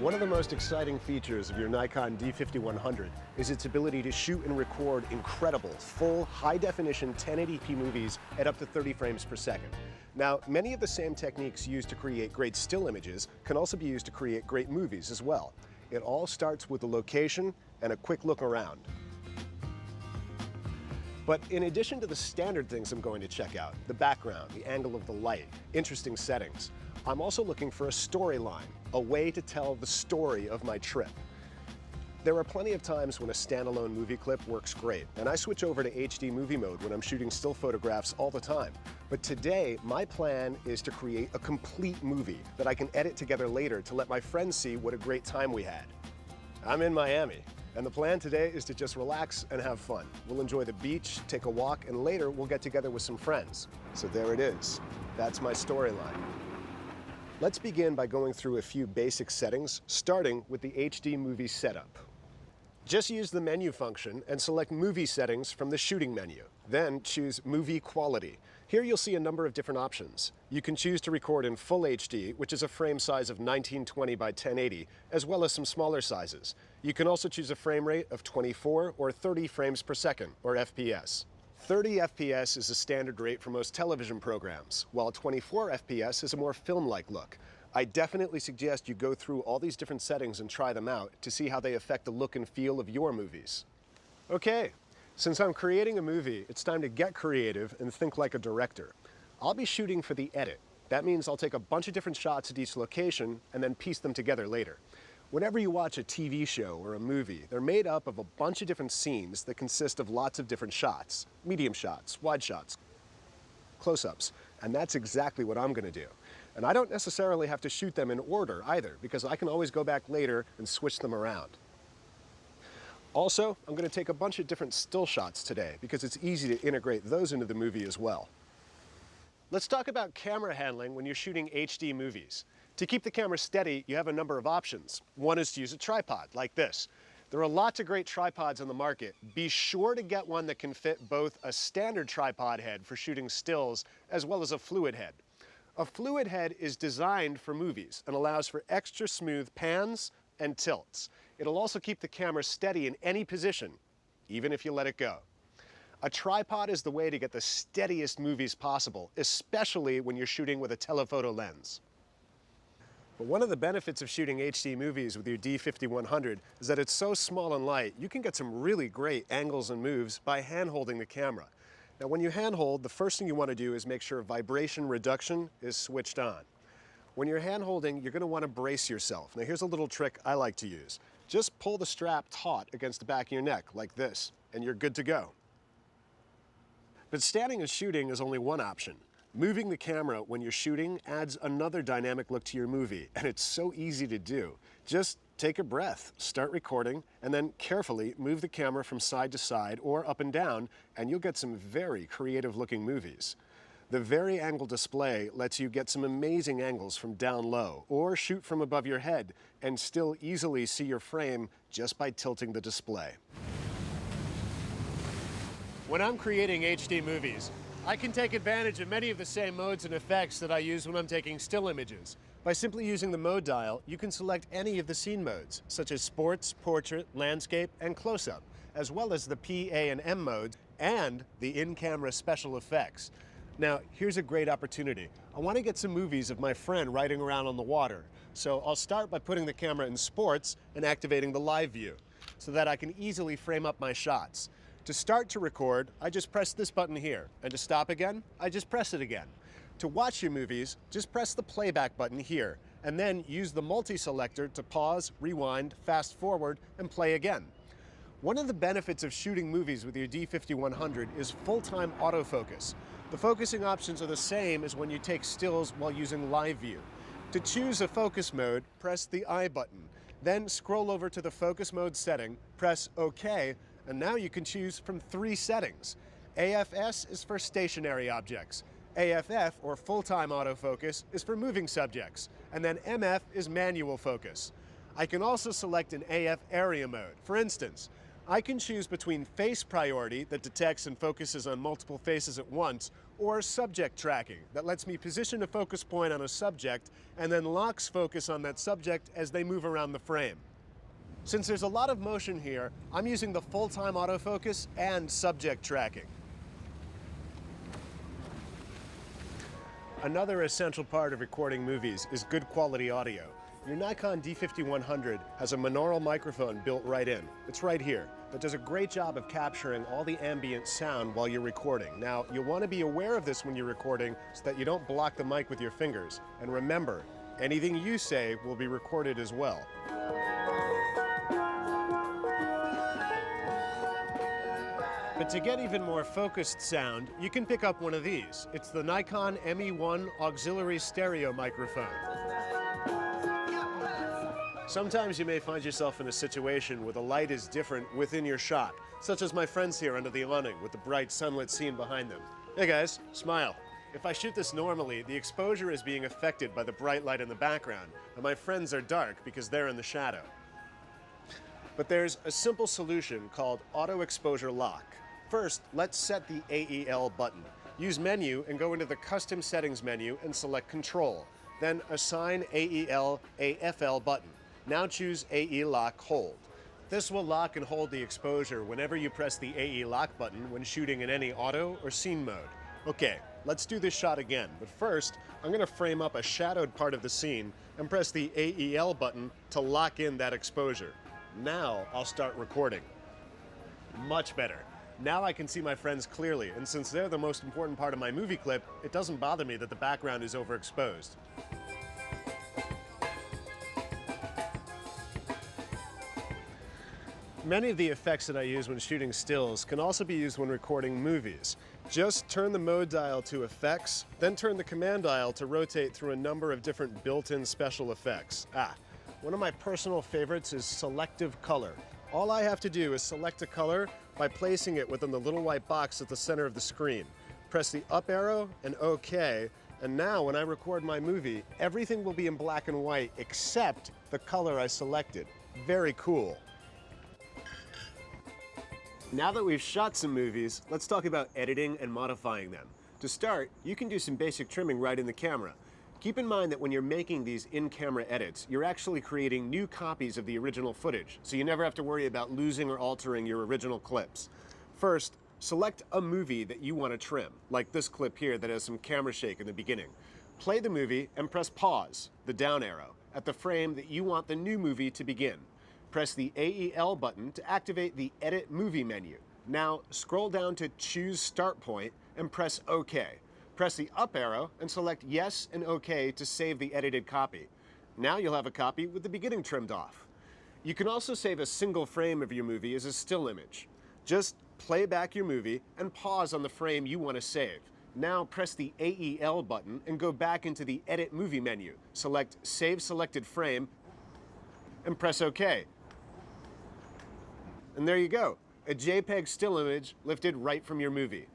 One of the most exciting features of your Nikon D5100 is its ability to shoot and record incredible, full, high-definition 1080p movies at up to 30 frames per second. Now, many of the same techniques used to create great still images can also be used to create great movies as well. It all starts with the location and a quick look around. But in addition to the standard things I'm going to check out, the background, the angle of the light, interesting settings, I'm also looking for a storyline, a way to tell the story of my trip. There are plenty of times when a standalone movie clip works great, and I switch over to HD movie mode when I'm shooting still photographs all the time. But today, my plan is to create a complete movie that I can edit together later to let my friends see what a great time we had. I'm in Miami, and the plan today is to just relax and have fun. We'll enjoy the beach, take a walk, and later we'll get together with some friends. So there it is. That's my storyline. Let's begin by going through a few basic settings, starting with the HD movie setup. Just use the menu function and select Movie Settings from the shooting menu. Then choose Movie Quality. Here you'll see a number of different options. You can choose to record in Full HD, which is a frame size of 1920 by 1080, as well as some smaller sizes. You can also choose a frame rate of 24 or 30 frames per second, or FPS. 30 FPS is a standard rate for most television programs, while 24 FPS is a more film-like look. I definitely suggest you go through all these different settings and try them out to see how they affect the look and feel of your movies. Okay, since I'm creating a movie, it's time to get creative and think like a director. I'll be shooting for the edit. That means I'll take a bunch of different shots at each location and then piece them together later. Whenever you watch a TV show or a movie, they're made up of a bunch of different scenes that consist of lots of different shots, medium shots, wide shots, close-ups, and that's exactly what I'm going to do. And I don't necessarily have to shoot them in order either, because I can always go back later and switch them around. Also, I'm going to take a bunch of different still shots today, because it's easy to integrate those into the movie as well. Let's talk about camera handling when you're shooting HD movies. To keep the camera steady, you have a number of options. One is to use a tripod, like this. There are lots of great tripods on the market. Be sure to get one that can fit both a standard tripod head for shooting stills, as well as a fluid head. A fluid head is designed for movies and allows for extra smooth pans and tilts. It'll also keep the camera steady in any position, even if you let it go. A tripod is the way to get the steadiest movies possible, especially when you're shooting with a telephoto lens. But one of the benefits of shooting HD movies with your D5100 is that it's so small and light, you can get some really great angles and moves by hand-holding the camera. Now, when you hand-hold, the first thing you want to do is make sure vibration reduction is switched on. When you're hand-holding, you're going to want to brace yourself. Now, here's a little trick I like to use. Just pull the strap taut against the back of your neck, like this, and you're good to go. But standing and shooting is only one option. Moving the camera when you're shooting adds another dynamic look to your movie, and it's so easy to do. Just take a breath, start recording, and then carefully move the camera from side to side or up and down, and you'll get some very creative looking movies. The Vari-Angle display lets you get some amazing angles from down low or shoot from above your head and still easily see your frame just by tilting the display. When I'm creating HD movies, I can take advantage of many of the same modes and effects that I use when I'm taking still images. By simply using the mode dial, you can select any of the scene modes, such as sports, portrait, landscape, and close-up, as well as the P, A, and M modes, and the in-camera special effects. Now, here's a great opportunity. I want to get some movies of my friend riding around on the water. So I'll start by putting the camera in sports and activating the live view, so that I can easily frame up my shots. To start to record, I just press this button here, and to stop again, I just press it again. To watch your movies, just press the playback button here, and then use the multi-selector to pause, rewind, fast forward, and play again. One of the benefits of shooting movies with your D5100 is full-time autofocus. The focusing options are the same as when you take stills while using live view. To choose a focus mode, press the I button. Then scroll over to the focus mode setting, press OK, and now you can choose from 3 settings. AFS is for stationary objects. AFF, or full-time autofocus, is for moving subjects. And then MF is manual focus. I can also select an AF area mode. For instance, I can choose between face priority that detects and focuses on multiple faces at once, or subject tracking that lets me position a focus point on a subject and then locks focus on that subject as they move around the frame. Since there's a lot of motion here, I'm using the full-time autofocus and subject tracking. Another essential part of recording movies is good quality audio. Your Nikon D5100 has a monaural microphone built right in. It's right here. That does a great job of capturing all the ambient sound while you're recording. Now, you'll want to be aware of this when you're recording so that you don't block the mic with your fingers. And remember, anything you say will be recorded as well. But to get even more focused sound, you can pick up one of these. It's the Nikon ME1 auxiliary stereo microphone. Sometimes you may find yourself in a situation where the light is different within your shot, such as my friends here under the awning with the bright sunlit scene behind them. Hey guys, smile. If I shoot this normally, the exposure is being affected by the bright light in the background, and my friends are dark because they're in the shadow. But there's a simple solution called auto exposure lock. First, let's set the AEL button. Use menu and go into the custom settings menu and select control. Then assign AEL AFL button. Now choose AE lock hold. This will lock and hold the exposure whenever you press the AE lock button when shooting in any auto or scene mode. Okay, let's do this shot again, but first I'm going to frame up a shadowed part of the scene and press the AEL button to lock in that exposure. Now I'll start recording. Much better. Now I can see my friends clearly, and since they're the most important part of my movie clip, it doesn't bother me that the background is overexposed. Many of the effects that I use when shooting stills can also be used when recording movies. Just turn the mode dial to effects, then turn the command dial to rotate through a number of different built-in special effects. One of my personal favorites is selective color. All I have to do is select a color by placing it within the little white box at the center of the screen. Press the up arrow and OK, and now when I record my movie, everything will be in black and white except the color I selected. Very cool. Now that we've shot some movies, let's talk about editing and modifying them. To start, you can do some basic trimming right in the camera. Keep in mind that when you're making these in-camera edits, you're actually creating new copies of the original footage, so you never have to worry about losing or altering your original clips. First, select a movie that you want to trim, like this clip here that has some camera shake in the beginning. Play the movie and press pause, the down arrow, at the frame that you want the new movie to begin. Press the AEL button to activate the Edit Movie menu. Now, scroll down to Choose Start Point and press OK. Press the up arrow and select Yes and OK to save the edited copy. Now you'll have a copy with the beginning trimmed off. You can also save a single frame of your movie as a still image. Just play back your movie and pause on the frame you want to save. Now press the AEL button and go back into the Edit Movie menu. Select Save Selected Frame and press OK. And there you go, a JPEG still image lifted right from your movie.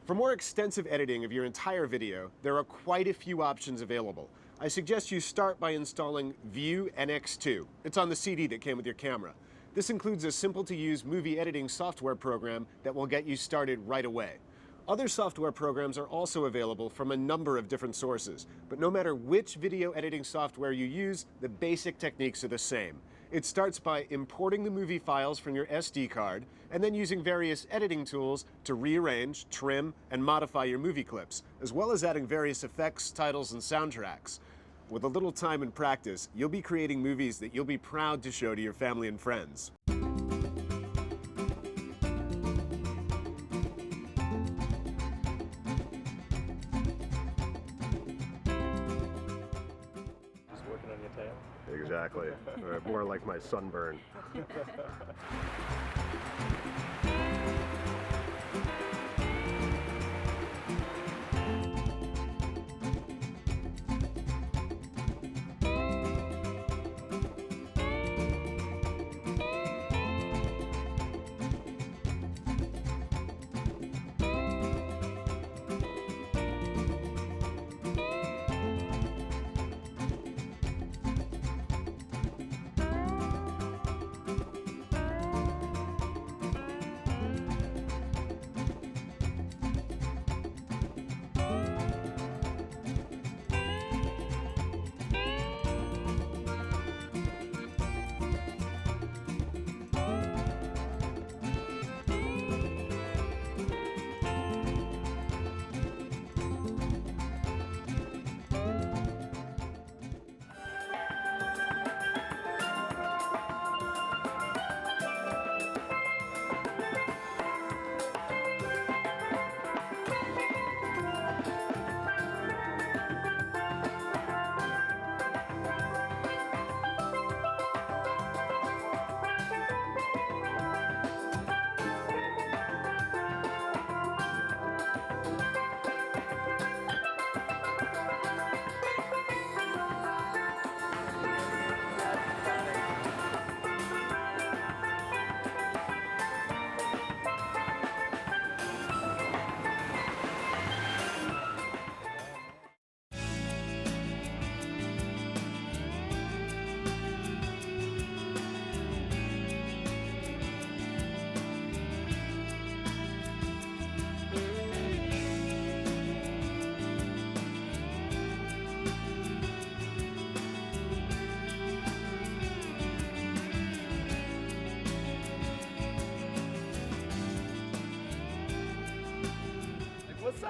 For more extensive editing of your entire video, there are quite a few options available. I suggest you start by installing View NX2. It's on the CD that came with your camera. This includes a simple-to-use movie editing software program that will get you started right away. Other software programs are also available from a number of different sources, but no matter which video editing software you use, the basic techniques are the same. It starts by importing the movie files from your SD card and then using various editing tools to rearrange, trim, and modify your movie clips, as well as adding various effects, titles, and soundtracks. With a little time and practice, you'll be creating movies that you'll be proud to show to your family and friends. Exactly. More like my sunburn.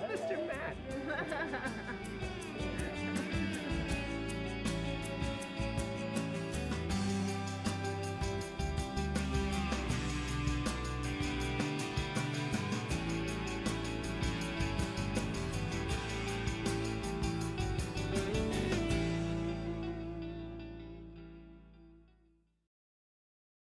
Mr. Matt.